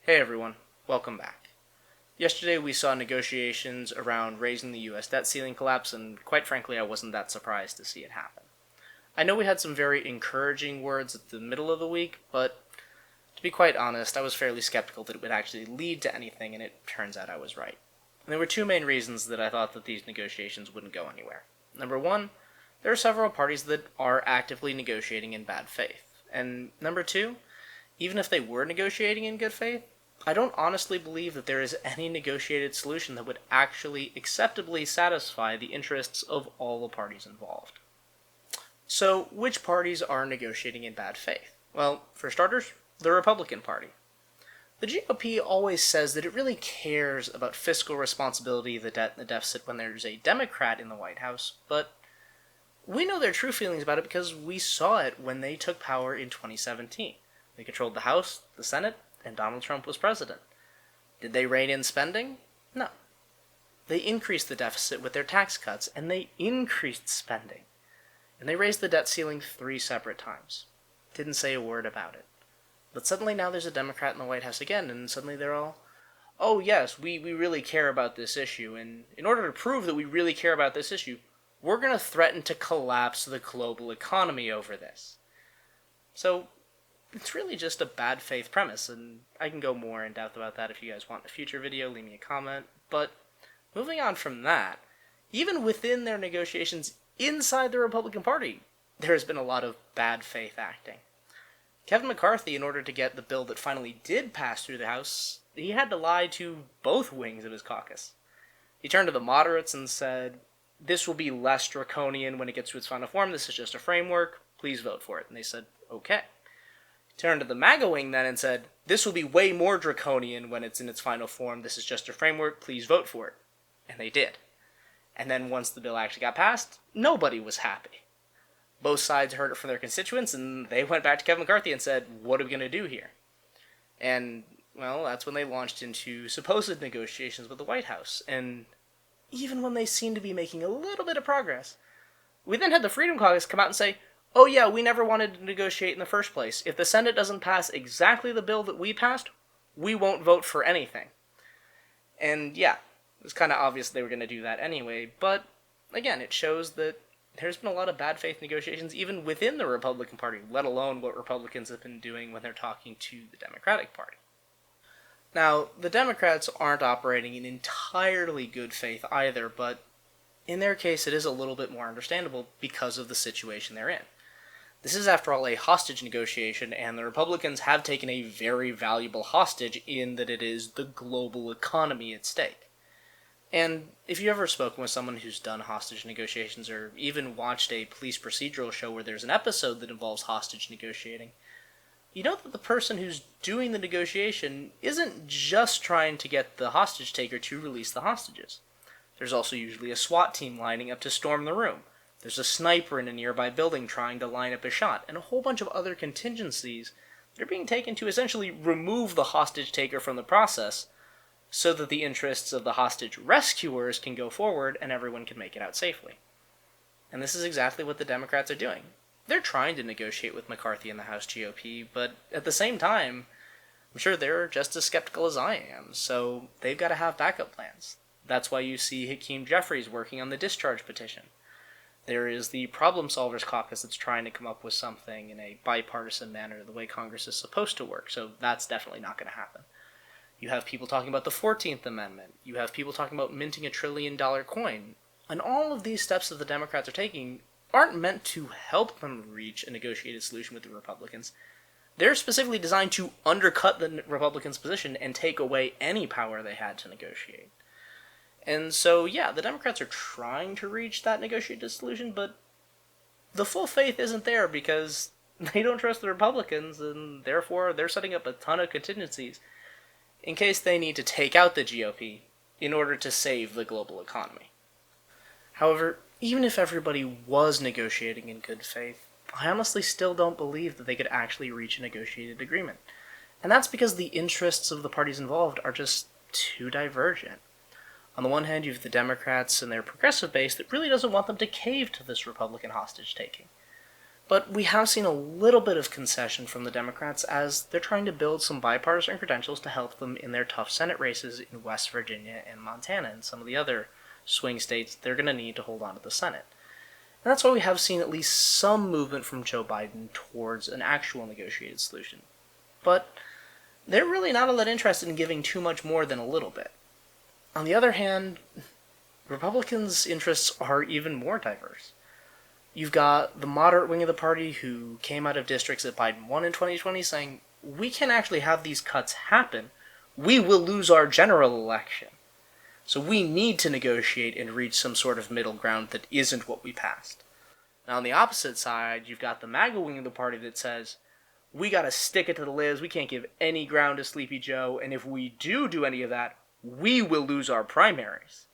Hey everyone, welcome back. Yesterday we saw negotiations around raising the US debt ceiling collapse, and quite frankly I wasn't that surprised to see it happen. I know we had some very encouraging words at the middle of the week, but to be quite honest, I was fairly skeptical that it would actually lead to anything, and it turns out I was right. And there were two main reasons that I thought that these negotiations wouldn't go anywhere. Number one, there are several parties that are actively negotiating in bad faith. And number two, even if they were negotiating in good faith, I don't honestly believe that there is any negotiated solution that would actually acceptably satisfy the interests of all the parties involved. So, which parties are negotiating in bad faith? Well, for starters, the Republican Party. The GOP always says that it really cares about fiscal responsibility, the debt, and the deficit when there's a Democrat in the White House, but we know their true feelings about it because we saw it when they took power in 2017. They controlled the House, the Senate, and Donald Trump was president. Did they rein in spending? No. They increased the deficit with their tax cuts, and they increased spending. And they raised the debt ceiling 3 separate times. Didn't say a word about it. But suddenly now there's a Democrat in the White House again, and suddenly they're all, oh yes, we really care about this issue, and in order to prove that we really care about this issue, we're going to threaten to collapse the global economy over this. So, it's really just a bad faith premise, and I can go more in depth about that if you guys want in a future video, leave me a comment. But moving on from that, even within their negotiations inside the Republican Party, there has been a lot of bad faith acting. Kevin McCarthy, in order to get the bill that finally did pass through the House, he had to lie to both wings of his caucus. He turned to the moderates and said, this will be less draconian when it gets to its final form, this is just a framework, please vote for it. And they said, okay. Turned to the MAGA wing then and said, this will be way more draconian when it's in its final form, this is just a framework, please vote for it. And they did. And then once the bill actually got passed, nobody was happy. Both sides heard it from their constituents, and they went back to Kevin McCarthy and said, what are we going to do here? And, well, that's when they launched into supposed negotiations with the White House. And even when they seemed to be making a little bit of progress, we then had the Freedom Caucus come out and say, oh yeah, we never wanted to negotiate in the first place. If the Senate doesn't pass exactly the bill that we passed, we won't vote for anything. And yeah, it was kind of obvious they were going to do that anyway, but again, it shows that there's been a lot of bad faith negotiations even within the Republican Party, let alone what Republicans have been doing when they're talking to the Democratic Party. Now, the Democrats aren't operating in entirely good faith either, but in their case it is a little bit more understandable because of the situation they're in. This is, after all, a hostage negotiation, and the Republicans have taken a very valuable hostage in that it is the global economy at stake. And if you've ever spoken with someone who's done hostage negotiations, or even watched a police procedural show where there's an episode that involves hostage negotiating, you know that the person who's doing the negotiation isn't just trying to get the hostage taker to release the hostages. There's also usually a SWAT team lining up to storm the room. There's a sniper in a nearby building trying to line up a shot, and a whole bunch of other contingencies that are being taken to essentially remove the hostage taker from the process so that the interests of the hostage rescuers can go forward and everyone can make it out safely. And this is exactly what the Democrats are doing. They're trying to negotiate with McCarthy and the House GOP, but at the same time, I'm sure they're just as skeptical as I am, so they've got to have backup plans. That's why you see Hakeem Jeffries working on the discharge petition. There is the Problem Solvers Caucus that's trying to come up with something in a bipartisan manner, the way Congress is supposed to work, so that's definitely not going to happen. You have people talking about the 14th Amendment. You have people talking about minting $1 trillion coin. And all of these steps that the Democrats are taking aren't meant to help them reach a negotiated solution with the Republicans. They're specifically designed to undercut the Republicans' position and take away any power they had to negotiate. And so, yeah, the Democrats are trying to reach that negotiated solution, but the full faith isn't there because they don't trust the Republicans, and therefore they're setting up a ton of contingencies in case they need to take out the GOP in order to save the global economy. However, even if everybody was negotiating in good faith, I honestly still don't believe that they could actually reach a negotiated agreement. And that's because the interests of the parties involved are just too divergent. On the one hand, you have the Democrats and their progressive base that really doesn't want them to cave to this Republican hostage-taking. But we have seen a little bit of concession from the Democrats as they're trying to build some bipartisan credentials to help them in their tough Senate races in West Virginia and Montana and some of the other swing states they're going to need to hold on to the Senate. And that's why we have seen at least some movement from Joe Biden towards an actual negotiated solution. But they're really not all that interested in giving too much more than a little bit. On the other hand, Republicans' interests are even more diverse. You've got the moderate wing of the party who came out of districts that Biden won in 2020 saying, we can actually have these cuts happen. We will lose our general election. So we need to negotiate and reach some sort of middle ground that isn't what we passed. Now on the opposite side, you've got the MAGA wing of the party that says, we gotta stick it to the libs, we can't give any ground to Sleepy Joe, and if we do any of that, we will lose our primaries.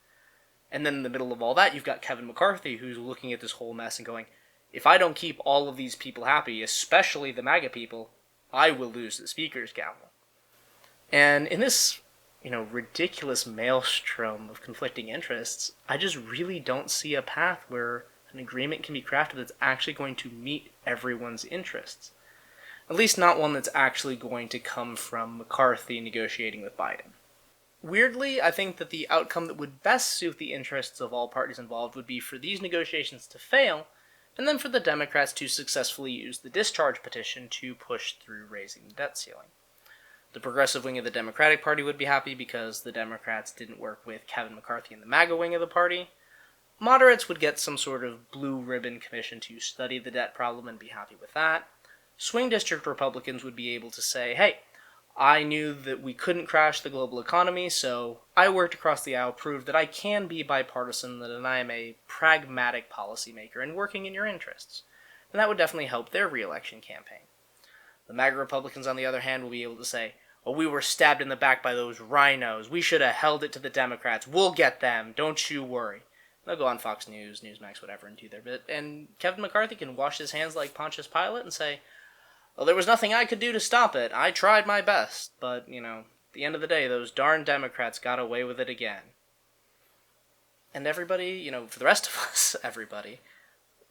And then in the middle of all that, you've got Kevin McCarthy, who's looking at this whole mess and going, if I don't keep all of these people happy, especially the MAGA people, I will lose the speaker's gavel. And in this, ridiculous maelstrom of conflicting interests, I just really don't see a path where an agreement can be crafted that's actually going to meet everyone's interests. At least not one that's actually going to come from McCarthy negotiating with Biden. Weirdly, I think that the outcome that would best suit the interests of all parties involved would be for these negotiations to fail, and then for the Democrats to successfully use the discharge petition to push through raising the debt ceiling. The progressive wing of the Democratic Party would be happy because the Democrats didn't work with Kevin McCarthy and the MAGA wing of the party. Moderates would get some sort of blue ribbon commission to study the debt problem and be happy with that. Swing district Republicans would be able to say, hey, I knew that we couldn't crash the global economy, so I worked across the aisle, proved that I can be bipartisan, that I am a pragmatic policymaker and working in your interests. And that would definitely help their re-election campaign. The MAGA Republicans, on the other hand, will be able to say, well, we were stabbed in the back by those rhinos. We should have held it to the Democrats. We'll get them. Don't you worry. They'll go on Fox News, Newsmax, whatever, and do their bit. And Kevin McCarthy can wash his hands like Pontius Pilate and say, well, there was nothing I could do to stop it. I tried my best. But, at the end of the day, those darn Democrats got away with it again. And everybody, for the rest of us, everybody,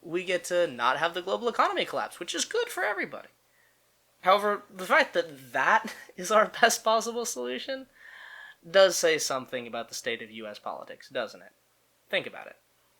we get to not have the global economy collapse, which is good for everybody. However, the fact that that is our best possible solution does say something about the state of U.S. politics, doesn't it? Think about it.